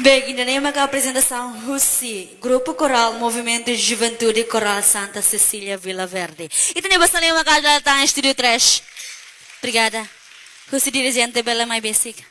Bem, ainda nem uma apresentação Russi, Grupo Coral Movimento de Juventude Coral Santa Cecília Vila Verde. E também bastante uma casa em Estúdio 3. Obrigada. Russi dirigente Bela My Basic.